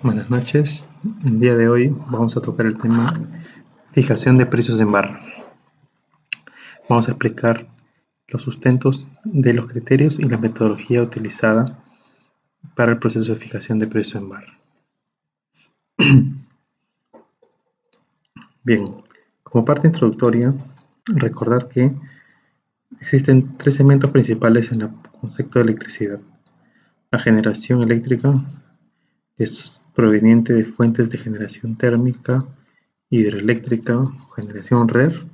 Buenas noches. El día de hoy vamos a tocar el tema fijación de precios en barra. Vamos a explicar los sustentos de los criterios y la metodología utilizada para el proceso de fijación de precios en barra. Bien, como parte introductoria, recordar que existen tres elementos principales en el concepto de electricidad. La generación eléctrica es proveniente de fuentes de generación térmica, hidroeléctrica o generación RER,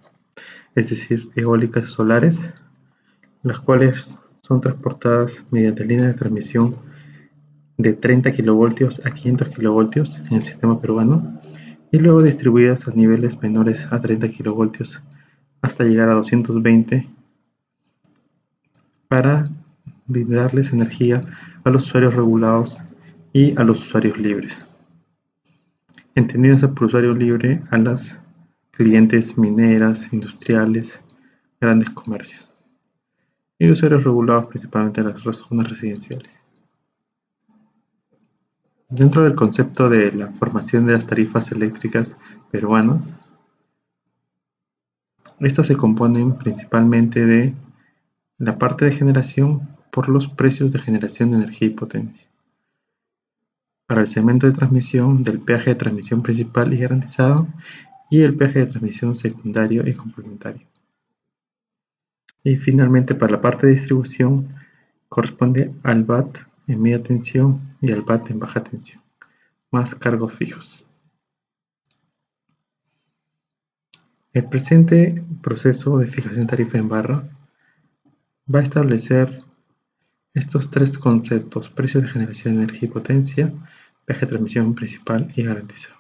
es decir, eólicas y solares, las cuales son transportadas mediante línea de transmisión de 30 kilovoltios a 500 kilovoltios en el sistema peruano y luego distribuidas a niveles menores a 30 kilovoltios hasta llegar a 220 para brindarles energía a los usuarios regulados y a los usuarios libres. Entendidas por usuario libre a las clientes mineras, industriales, grandes comercios y usuarios regulados principalmente en las zonas residenciales. Dentro del concepto de la formación de las tarifas eléctricas peruanas, estas se componen principalmente de la parte de generación por los precios de generación de energía y potencia. Para el segmento de transmisión, del peaje de transmisión principal y garantizado y el peaje de transmisión secundario y complementario. Y finalmente, para la parte de distribución, corresponde al VAT en media tensión y al VAT en baja tensión, más cargos fijos. El presente proceso de fijación de tarifa en barra va a establecer estos tres conceptos: precios de generación de energía y potencia, peaje de transmisión principal y garantizado.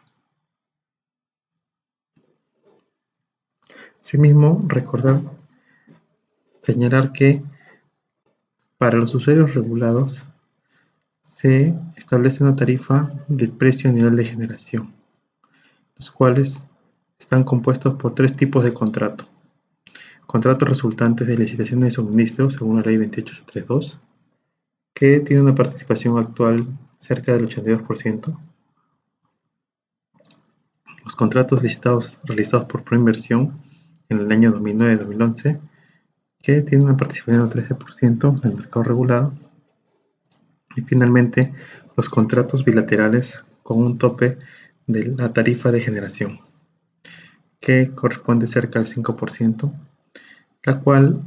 Asimismo, señalar que para los usuarios regulados se establece una tarifa de precio a nivel de generación, los cuales están compuestos por tres tipos de contrato. Contratos resultantes de licitación de suministros según la ley 28832, que tiene una participación actual cerca del 82%. Los contratos licitados realizados por Proinversión en el año 2009-2011, que tiene una participación del 13% en el mercado regulado. Y finalmente, los contratos bilaterales con un tope de la tarifa de generación, que corresponde cerca al 5%, la cual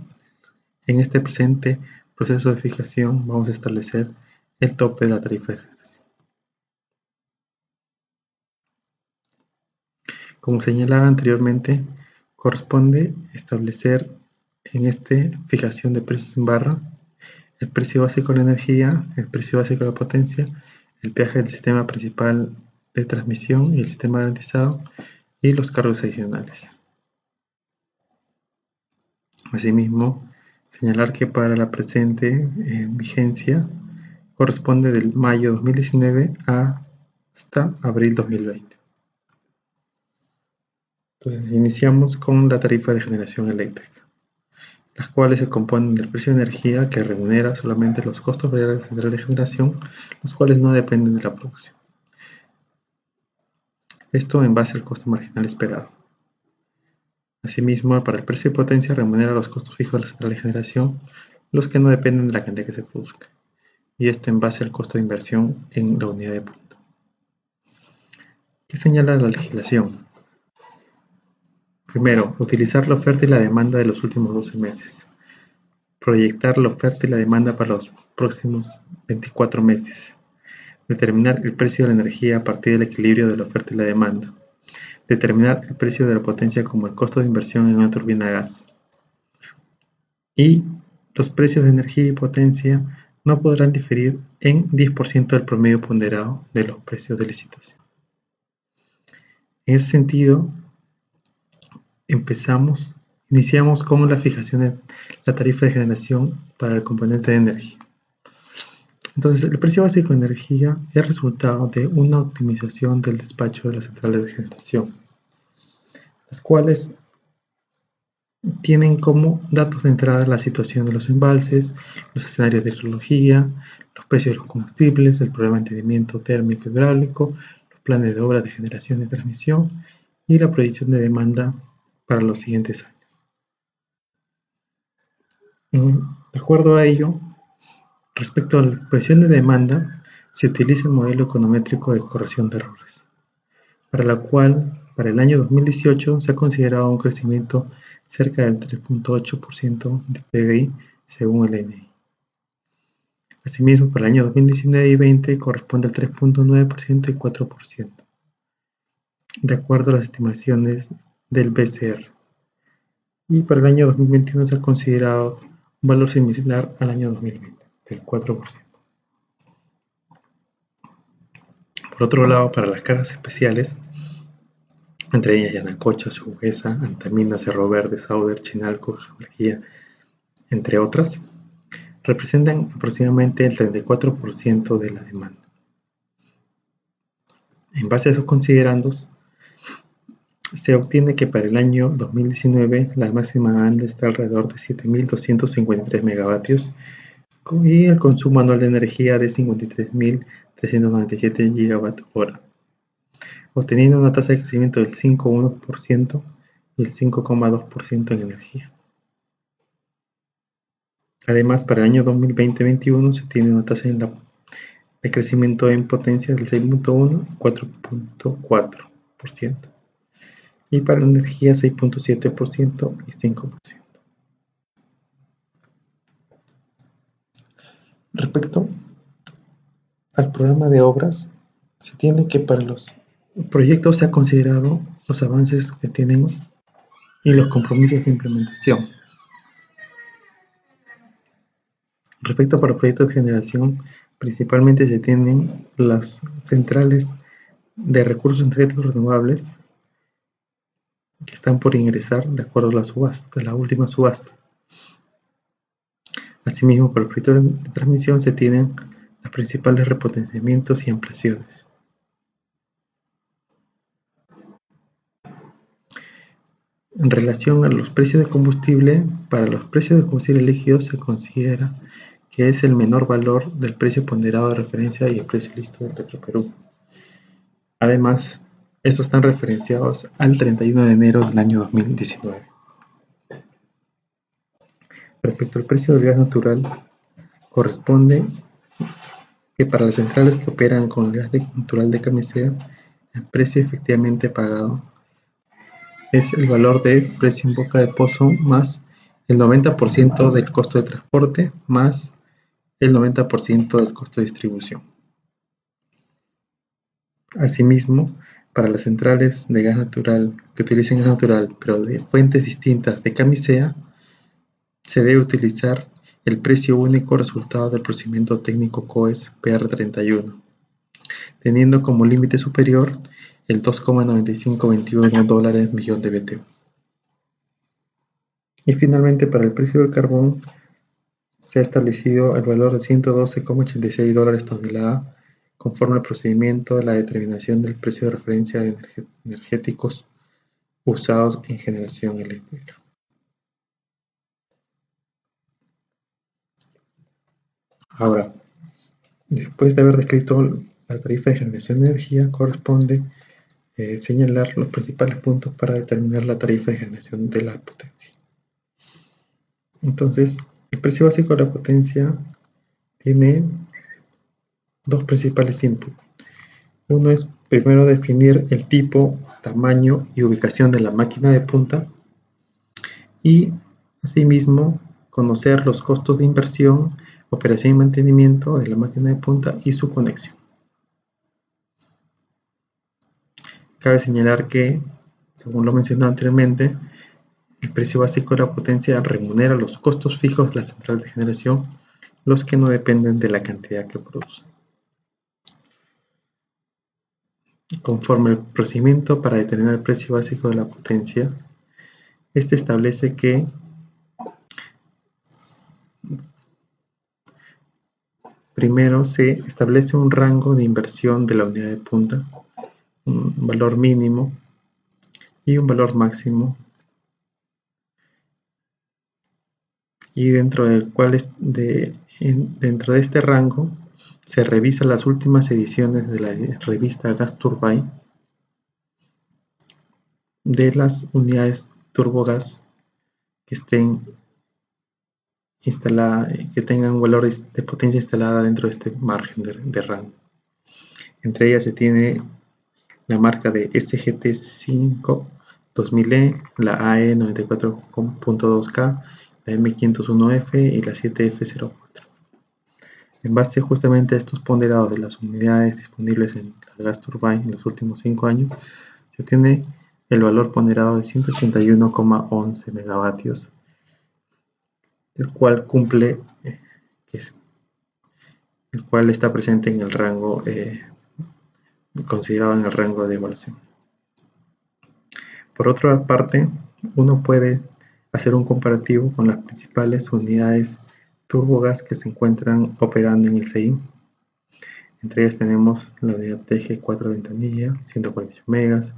en este presente proceso de fijación vamos a establecer el tope de la tarifa de generación. Como señalaba anteriormente, corresponde establecer en esta fijación de precios en barra el precio básico de la energía, el precio básico de la potencia, el peaje del sistema principal de transmisión y el sistema garantizado y los cargos adicionales. Asimismo, señalar que para la presente vigencia corresponde del mayo 2019 hasta abril 2020. Entonces, iniciamos con la tarifa de generación eléctrica, las cuales se componen del precio de energía que remunera solamente los costos variables de generación, los cuales no dependen de la producción. Esto en base al costo marginal esperado. Asimismo, para el precio de potencia remunera los costos fijos de la central de generación, los que no dependen de la cantidad que se produzca. Y esto en base al costo de inversión en la unidad de punto. ¿Qué señala la legislación? Primero, utilizar la oferta y la demanda de los últimos 12 meses. Proyectar la oferta y la demanda para los próximos 24 meses. Determinar el precio de la energía a partir del equilibrio de la oferta y la demanda. Determinar el precio de la potencia como el costo de inversión en una turbina a gas. Y los precios de energía y potencia no podrán diferir en 10% del promedio ponderado de los precios de licitación. En ese sentido, iniciamos con la fijación de la tarifa de generación para el componente de energía. Entonces, el precio básico de energía es resultado de una optimización del despacho de las centrales de generación, las cuales tienen como datos de entrada la situación de los embalses, los escenarios de hidrología, los precios de los combustibles, el programa de mantenimiento térmico hidráulico, los planes de obra de generación y transmisión y la proyección de demanda para los siguientes años. De acuerdo a ello, respecto a la proyección de demanda, se utiliza el modelo econométrico de corrección de errores, para la cual para el año 2018 se ha considerado un crecimiento cerca del 3.8% del PBI según el INEGI. Asimismo, para el año 2019 y 20 corresponde al 3.9% y 4%, de acuerdo a las estimaciones del BCR. Y para el año 2021 se ha considerado un valor similar al año 2020, del 4%. Por otro lado, para las cargas especiales, entre ellas Yanacocha, Sugesa, Antamina, Cerro Verde, Sauder, Chinalco, Jabalquilla, entre otras, representan aproximadamente el 34% de la demanda. En base a esos considerandos, se obtiene que para el año 2019 la máxima demanda está alrededor de 7.253 megavatios y el consumo anual de energía de 53.397 gigawatt hora, obteniendo una tasa de crecimiento del 5,1% y el 5,2% en energía. Además, para el año 2020-21 se tiene una tasa de crecimiento en potencia del 6,1 y 4,4%. Y para la energía 6,7% y 5%. Respecto al programa de obras, se tiene que para los proyectos se ha considerado los avances que tienen y los compromisos de implementación. Respecto para proyectos de generación, principalmente se tienen las centrales de recursos indirectos renovables que están por ingresar de acuerdo a la última subasta. Asimismo, para el proyecto de transmisión se tienen los principales repotenciamientos y ampliaciones. En relación a los precios de combustible, para los precios de combustible líquidos se considera que es el menor valor del precio ponderado de referencia y el precio listo de Petroperú. Además, estos están referenciados al 31 de enero del año 2019. Respecto al precio del gas natural, corresponde que para las centrales que operan con el gas natural de camisea, el precio efectivamente pagado es el valor de precio en boca de pozo más el 90% del costo de transporte más el 90% del costo de distribución. Asimismo, para las centrales de gas natural que utilicen gas natural pero de fuentes distintas de camisea, se debe utilizar el precio único resultado del procedimiento técnico COES PR31, teniendo como límite superior el 2,9521 dólares millón de BTU. Y finalmente, para el precio del carbón, se ha establecido el valor de 112,86 dólares tonelada, conforme al procedimiento de la determinación del precio de referencia de energéticos usados en generación eléctrica. Ahora, después de haber descrito la tarifa de generación de energía, corresponde señalar los principales puntos para determinar la tarifa de generación de la potencia. Entonces, el precio básico de la potencia tiene dos principales inputs. Uno es primero definir el tipo, tamaño y ubicación de la máquina de punta y asimismo conocer los costos de inversión, operación y mantenimiento de la máquina de punta y su conexión. Cabe señalar que, según lo mencionado anteriormente, el precio básico de la potencia remunera los costos fijos de la central de generación, los que no dependen de la cantidad que produce. Conforme al procedimiento para determinar el precio básico de la potencia, este establece que primero se establece un rango de inversión de la unidad de punta, un valor mínimo y un valor máximo, y dentro de este rango se revisan las últimas ediciones de la revista Gas Turbine de las unidades turbogas que que tengan valores de potencia instalada dentro de este margen de rango. Entre ellas se tiene la marca de SGT5 2000E, la AE 94.2K, la M501F y la 7F04. En base justamente a estos ponderados de las unidades disponibles en la gas turbine en los últimos 5 años, se tiene el valor ponderado de 181,11 megavatios, el cual está presente en el rango considerado en el rango de evaluación. Por otra parte, uno puede hacer un comparativo con las principales unidades turbogas que se encuentran operando en el CI. Entre ellas tenemos la unidad TG4 Ventanilla, 148 megas,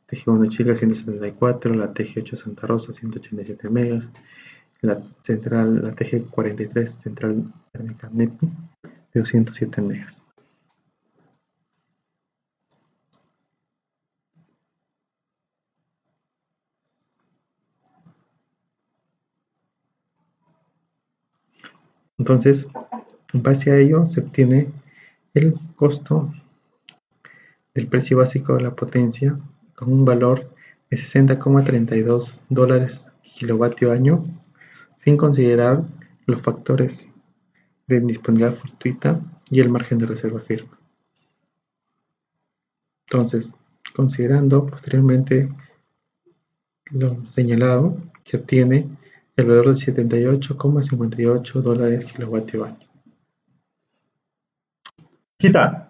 TG1 Chile 174, la TG8 Santa Rosa 187 megas, la TG43 Central Térmica NEPI de 207 megas. Entonces, en base a ello se obtiene el costo del precio básico de la potencia con un valor de $60,32 kilovatio año, sin considerar los factores de disponibilidad fortuita y el margen de reserva firme. Entonces, considerando posteriormente lo señalado, se obtiene el valor de $78,58 kilovatio año. Quita.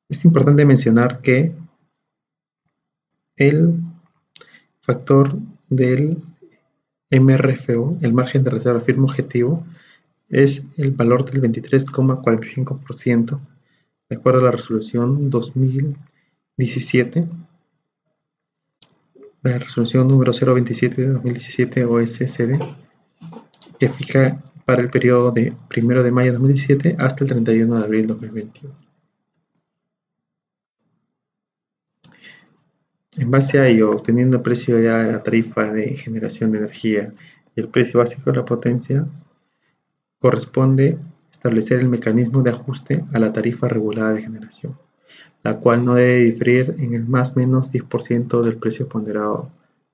Es importante mencionar que el factor del MRFO, el margen de reserva firme objetivo, es el valor del 23,45%, de acuerdo a la resolución 2017, la resolución número 027 de 2017 OSCD, que fija para el periodo de 1 de mayo de 2017 hasta el 31 de abril de 2021. En base a ello, obteniendo el precio ya de la tarifa de generación de energía y el precio básico de la potencia, corresponde establecer el mecanismo de ajuste a la tarifa regulada de generación, la cual no debe diferir en el más o menos 10% del precio ponderado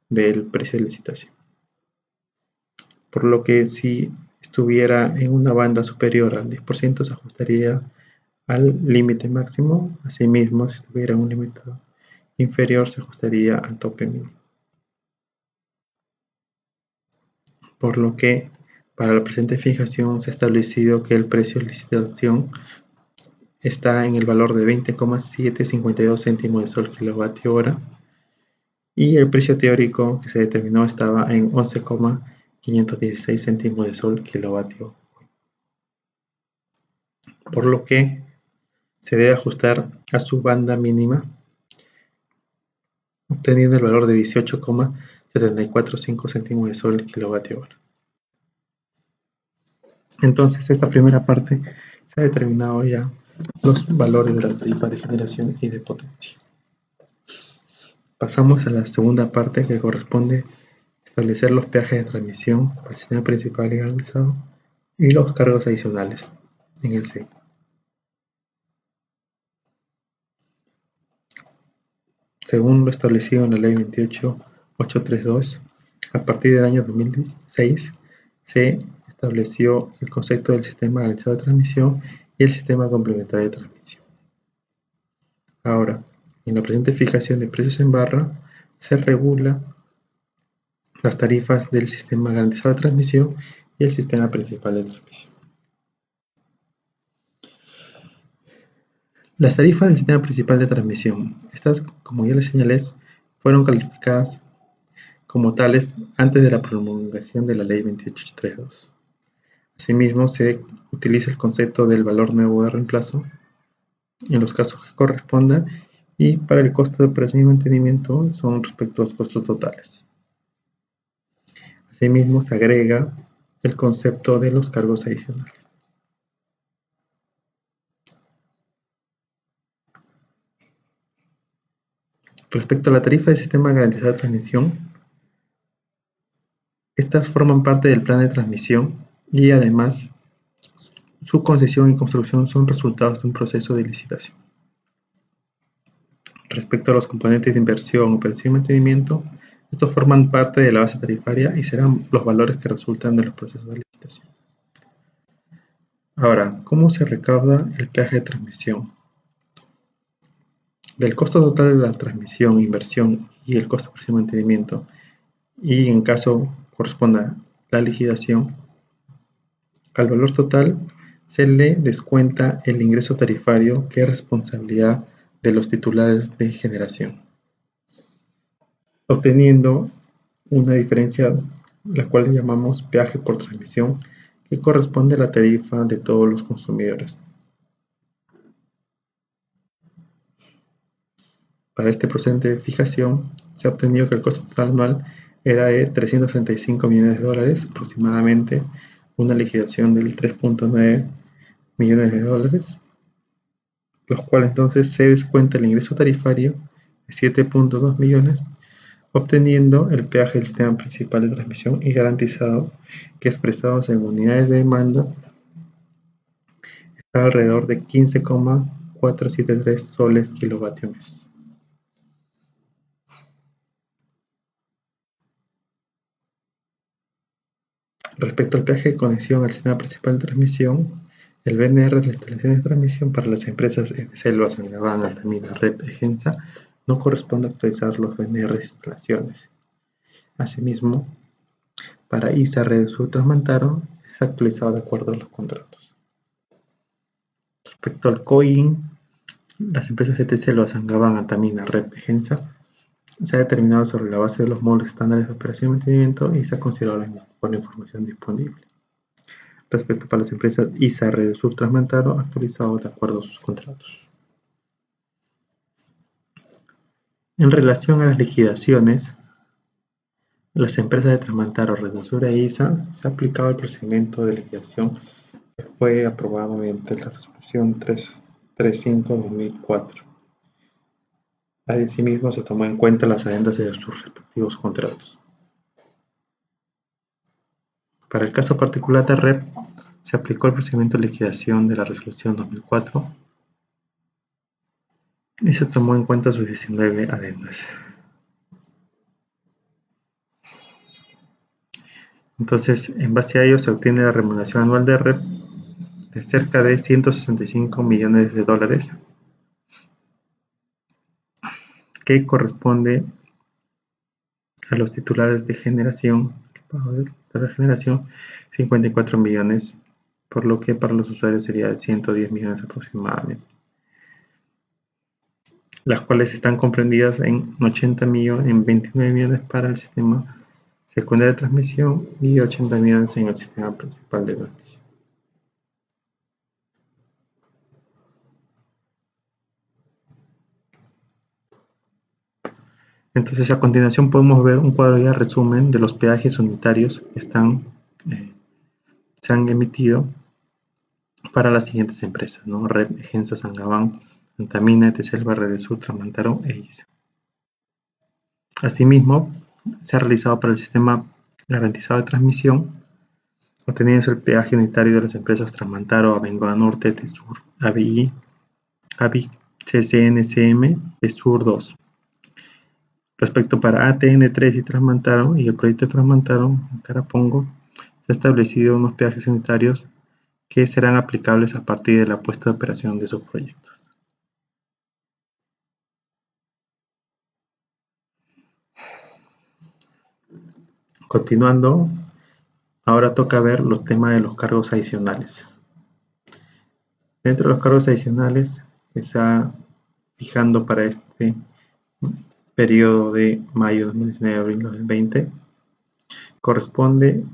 del precio de licitación. Por lo que si estuviera en una banda superior al 10% se ajustaría al límite máximo. Asimismo, si estuviera en un límite inferior se ajustaría al tope mínimo. Por lo que para la presente fijación se ha establecido que el precio de licitación está en el valor de 20,752 céntimos de sol kilovatio hora y el precio teórico que se determinó estaba en 11,516 céntimos de sol kilovatio. Por lo que se debe ajustar a su banda mínima, obteniendo el valor de 18,745 céntimos de sol kilovatio hora. Entonces, esta primera parte se ha determinado ya los valores de la tarifa de generación y de potencia. Pasamos a la segunda parte, que corresponde establecer los peajes de transmisión para el sistema principal y garantizado y los cargos adicionales en el CI. Según lo establecido en la Ley 28832, a partir del año 2006 se estableció el concepto del sistema garantizado de transmisión y el sistema complementario de transmisión. Ahora, en la presente fijación de precios en barra, se regula las tarifas del sistema garantizado de transmisión y el sistema principal de transmisión. Las tarifas del sistema principal de transmisión, estas, como ya les señalé, fueron calificadas como tales antes de la promulgación de la Ley 28832. Asimismo, se utiliza el concepto del valor nuevo de reemplazo en los casos que corresponda Y para el costo de operación y mantenimiento son respecto a los costos totales. Asimismo, se agrega el concepto de los cargos adicionales. Respecto a la tarifa del sistema garantizado de transmisión, estas forman parte del plan de transmisión y además su concesión y construcción son resultados de un proceso de licitación. Respecto a los componentes de inversión, operación y mantenimiento, estos forman parte de la base tarifaria y serán los valores que resultan de los procesos de licitación. Ahora, ¿cómo se recauda el peaje de transmisión? Del costo total de la transmisión, inversión y el costo de operación y mantenimiento, y en caso corresponda la liquidación, al valor total se le descuenta el ingreso tarifario, que es responsabilidad de los titulares de generación, obteniendo una diferencia, la cual llamamos peaje por transmisión, que corresponde a la tarifa de todos los consumidores. Para este procedimiento de fijación, se ha obtenido que el costo total anual era de $335 millones aproximadamente, una liquidación del 3.9 millones de dólares, los cuales entonces se descuenta el ingreso tarifario de 7.2 millones, obteniendo el peaje del sistema principal de transmisión y garantizado, que expresados en unidades de demanda está alrededor de 15,473 soles kilovatio mes. Respecto al peaje de conexión al sistema principal de transmisión, el BNR de las instalaciones de transmisión para las empresas Selva, Sangabán, Altamira, REP, Egensa no corresponde actualizar los BNR de instalaciones. Asimismo, para ISA, Redesur, Transmantaro es actualizado de acuerdo a los contratos. Respecto al COIN, las empresas Selva, Sangabán, Altamira, REP, Egensa se ha determinado sobre la base de los módulos estándares de operación y mantenimiento y se ha considerado por la información disponible. Respecto para las empresas ISA, Redesur, Transmantaro, actualizado de acuerdo a sus contratos. En relación a las liquidaciones, las empresas de Transmantaro, Redesur e ISA se ha aplicado el procedimiento de liquidación que fue aprobado mediante la resolución 335/2004. Asimismo, se tomó en cuenta las adendas de sus respectivos contratos. Para el caso particular de REP, se aplicó el procedimiento de liquidación de la resolución 2004 y se tomó en cuenta sus 19 adendas. Entonces, en base a ello se obtiene la remuneración anual de REP de cerca de 165 millones de dólares, que corresponde a los titulares de generación, 54 millones, por lo que para los usuarios sería de 110 millones aproximadamente, las cuales están comprendidas en 80 millones, en 29 millones para el sistema secundario de transmisión y 80 millones en el sistema principal de transmisión. Entonces, a continuación podemos ver un cuadro ya resumen de los peajes unitarios que se han emitido para las siguientes empresas, ¿no? REP, Egensa, Sangabán, Antamina, Eteselva, Redesur, Transmantaro e ISA. Asimismo, se ha realizado para el sistema garantizado de transmisión, obteniendo el peaje unitario de las empresas Transmantaro, Abengoa Norte, Tesur, ABI, CCNCM, Tesur 2. Respecto para ATN3 y Transmantaro y el proyecto de Transmantaro, Carapongo, se han establecido unos peajes unitarios que serán aplicables a partir de la puesta de operación de esos proyectos. Continuando, ahora toca ver los temas de los cargos adicionales. Dentro de los cargos adicionales que se está fijando para este periodo de mayo 2019 a abril 2020, corresponde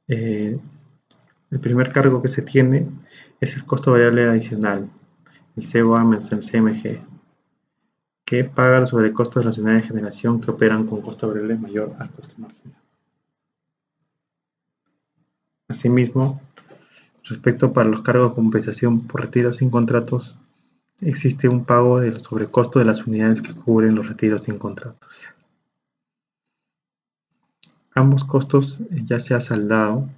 el primer cargo que se tiene es el costo variable adicional, el COA menos el CMG, que paga los sobrecostos de las unidades de generación que operan con costo variable mayor al costo marginal. Asimismo, respecto para los cargos de compensación por retiro sin contratos, existe un pago del sobrecosto de las unidades que cubren los retiros sin contratos. Ambos costos ya se ha saldado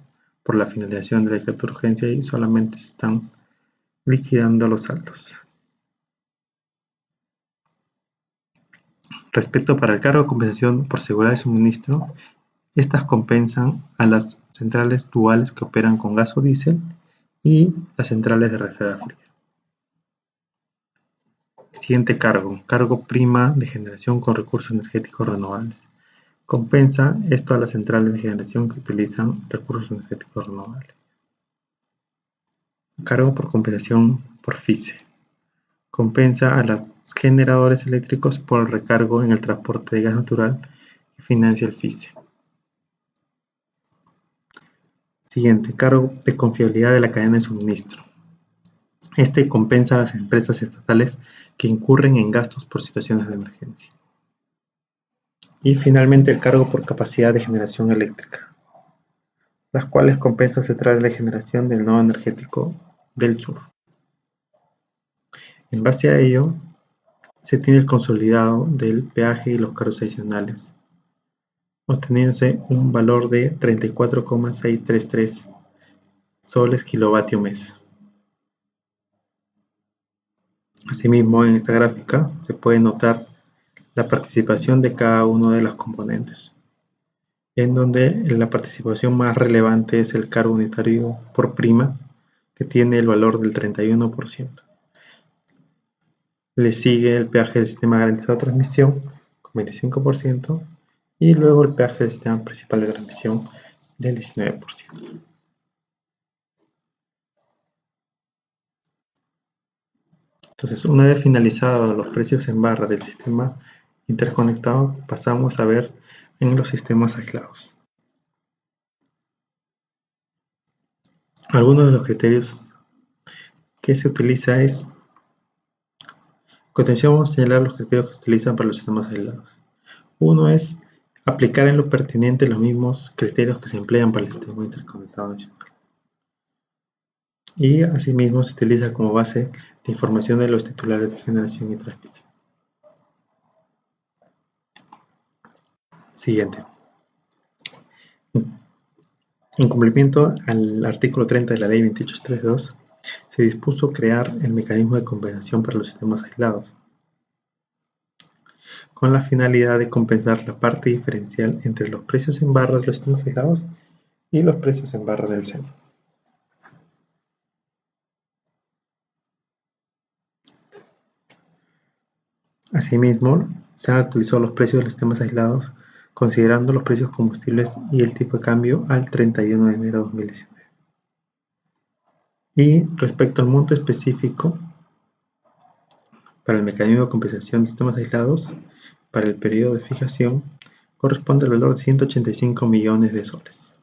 por la finalización del decreto de urgencia y solamente se están liquidando los saldos. Respecto para el cargo de compensación por seguridad de suministro, estas compensan a las centrales duales que operan con gas o diésel y las centrales de reserva fría. Siguiente cargo, cargo prima de generación con recursos energéticos renovables. Compensa esto a las centrales de generación que utilizan recursos energéticos renovables. Cargo por compensación por FICE. Compensa a los generadores eléctricos por el recargo en el transporte de gas natural y financia el FICE. Siguiente, cargo de confiabilidad de la cadena de suministro. Este compensa a las empresas estatales que incurren en gastos por situaciones de emergencia. Y finalmente el cargo por capacidad de generación eléctrica, las cuales compensan centrales de generación del nodo energético del sur. En base a ello, se tiene el consolidado del peaje y los cargos adicionales, obteniéndose un valor de 34,633 soles kilovatio mes. Asimismo, en esta gráfica se puede notar la participación de cada uno de los componentes, en donde la participación más relevante es el cargo unitario por prima, que tiene el valor del 31%. Le sigue el peaje del sistema garantizado de transmisión con 25% y luego el peaje del sistema principal de transmisión del 19%. Entonces, una vez finalizados los precios en barra del sistema interconectado, pasamos a ver en los sistemas aislados. Algunos de los criterios que se utiliza es, a continuación vamos a señalar los criterios que se utilizan para los sistemas aislados. Uno es aplicar en lo pertinente los mismos criterios que se emplean para el sistema interconectado nacional. Y asimismo se utiliza como base la información de los titulares de generación y transmisión. Siguiente. En cumplimiento al artículo 30 de la Ley 28332, se dispuso crear el mecanismo de compensación para los sistemas aislados, con la finalidad de compensar la parte diferencial entre los precios en barra de los sistemas aislados y los precios en barra del SEM. Asimismo, se han actualizado los precios de los sistemas aislados considerando los precios combustibles y el tipo de cambio al 31 de enero de 2019. Y respecto al monto específico para el mecanismo de compensación de sistemas aislados, para el periodo de fijación, corresponde al valor de 185 millones de soles.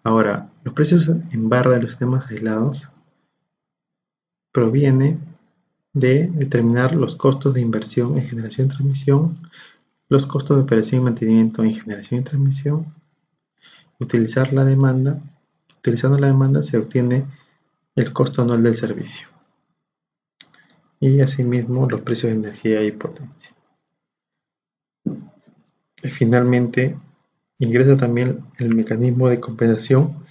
Ahora, los precios en barra de los sistemas aislados proviene de determinar los costos de inversión en generación y transmisión, los costos de operación y mantenimiento en generación y transmisión. Utilizando la demanda se obtiene el costo anual del servicio y asimismo los precios de energía y potencia. Y finalmente ingresa también el mecanismo de compensación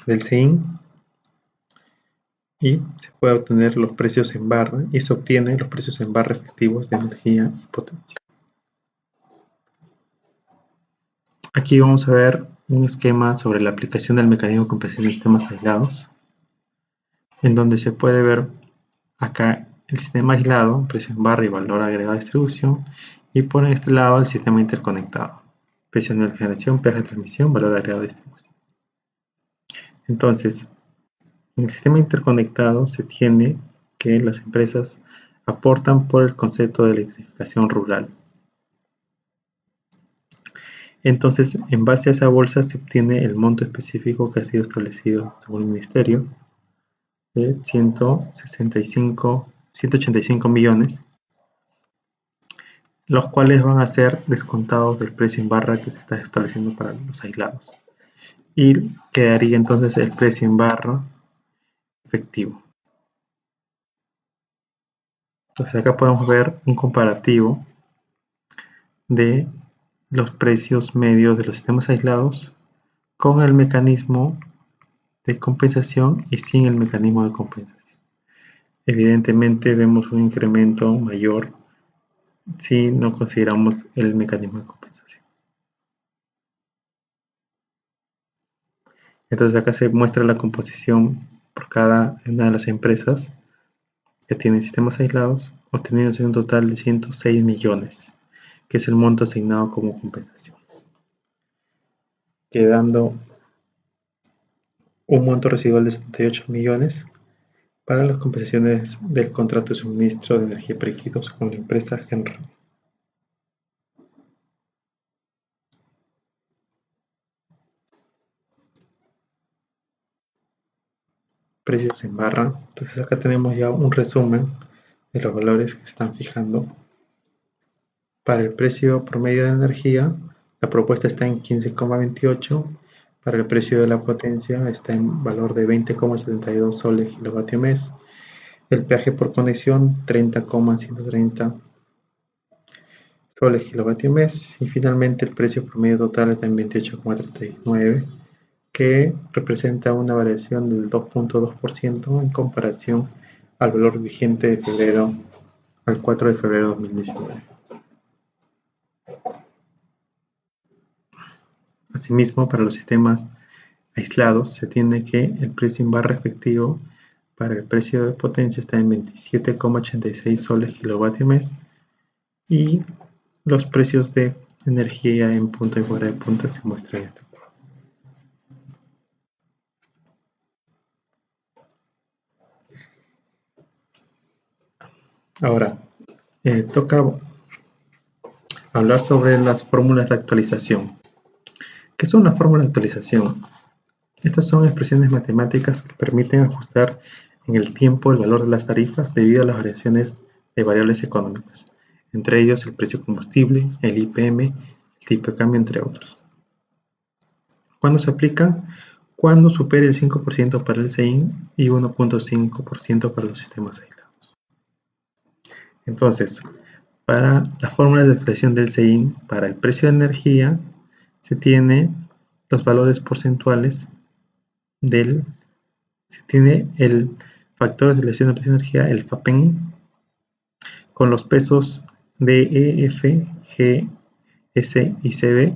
del SEIN y se puede obtener los precios en barra y se obtiene los precios en barra efectivos de energía y potencia. Aquí vamos a ver un esquema sobre la aplicación del mecanismo de compensación de sistemas aislados, en donde se puede ver acá el sistema aislado, precio en barra y valor agregado de distribución, y por este lado el sistema interconectado, precio de generación, peaje de transmisión, valor agregado de distribución. Entonces, en el sistema interconectado se tiene que las empresas aportan por el concepto de electrificación rural. Entonces, en base a esa bolsa se obtiene el monto específico que ha sido establecido según el Ministerio de 185 millones, los cuales van a ser descontados del precio en barra que se está estableciendo para los aislados. Y quedaría entonces el precio en barra efectivo. Entonces acá podemos ver un comparativo de los precios medios de los sistemas aislados con el mecanismo de compensación y sin el mecanismo de compensación. Evidentemente vemos un incremento mayor si no consideramos el mecanismo de compensación. Entonces acá se muestra la composición por cada una de las empresas que tienen sistemas aislados, obteniéndose un total de 106 millones, que es el monto asignado como compensación, quedando un monto residual de 78 millones para las compensaciones del contrato de suministro de energía prerequisitos con la empresa Genra. Precios en barra. Entonces acá tenemos ya un resumen de los valores que se están fijando. Para el precio promedio de energía, la propuesta está en 15,28. Para el precio de la potencia está en valor de 20,72 soles kilovatio mes. El peaje por conexión 30,130 soles kilovatio mes. Y finalmente el precio promedio total está en 28,39, que representa una variación del 2,2% en comparación al valor vigente de febrero al 4 de febrero de 2019. Asimismo, para los sistemas aislados se tiene que el precio en barra efectivo para el precio de potencia está en 27,86 soles kilovatio mes, y los precios de energía en punta y fuera de punta se muestran en esta curva. Ahora, toca hablar sobre las fórmulas de actualización. ¿Qué son las fórmulas de actualización? Estas son expresiones matemáticas que permiten ajustar en el tiempo el valor de las tarifas debido a las variaciones de variables económicas, entre ellos el precio combustible, el IPM, el tipo de cambio, entre otros. ¿Cuándo se aplican? Cuando supere el 5% para el CEIN y 1,5% para los sistemas aislados. Entonces, para las fórmulas de expresión del CEIN, para el precio de energía, se tiene los valores porcentuales se tiene el factor de selección de precio de energía, el FAPEN, con los pesos de F, G, S y CB,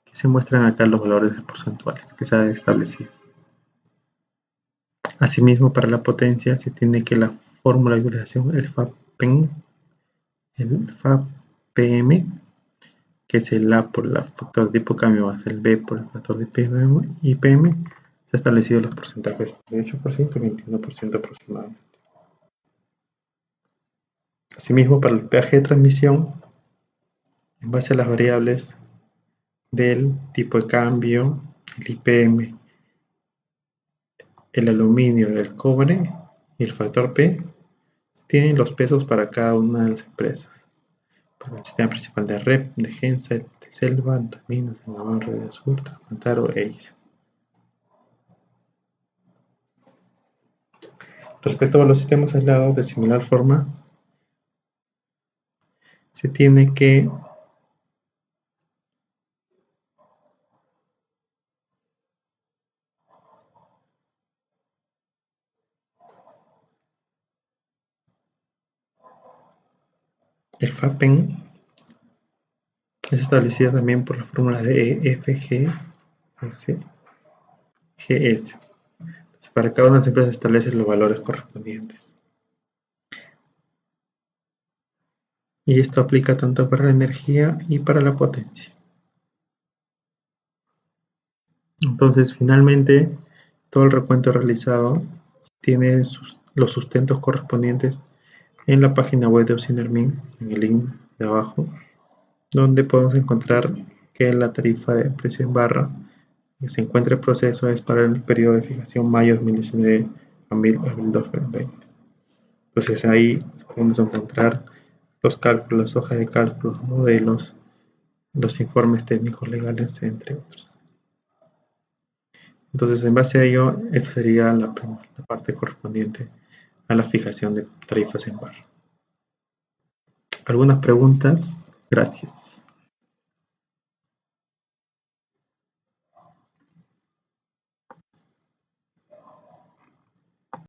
que se muestran acá los valores porcentuales que se ha establecido. Asimismo, para la potencia se tiene que la fórmula de utilización, el FAPEN, el FAPM, que es el A por el factor de tipo de cambio más el B por el factor de IPM, se han establecido los porcentajes de 8% y 21% aproximadamente. Asimismo, para el peaje de transmisión, en base a las variables del tipo de cambio, el IPM, el aluminio, el cobre y el factor P, tienen los pesos para cada una de las empresas. Para el sistema principal de REP, de Genset, de Selva, Antaminas, de Navarro, de Azul, Mantaro e ISA. Respecto a los sistemas aislados de similar forma, se tiene que el FAPEN es establecido también por la fórmula de EFGS. GS. Entonces, para cada una de las empresas se establecen los valores correspondientes. Y esto aplica tanto para la energía y para la potencia. Entonces, finalmente, todo el recuento realizado tiene los sustentos correspondientes en la página web de Opsinermin, en el link de abajo, donde podemos encontrar que la tarifa de precio en barra que se encuentra en proceso es para el periodo de fijación mayo 2019 abril 2020. Entonces ahí podemos encontrar los cálculos, las hojas de cálculo, los modelos, los informes técnicos legales, entre otros. Entonces, en base a ello, esta sería la parte correspondiente a la fijación de tarifas en barra. ¿Algunas preguntas? Gracias.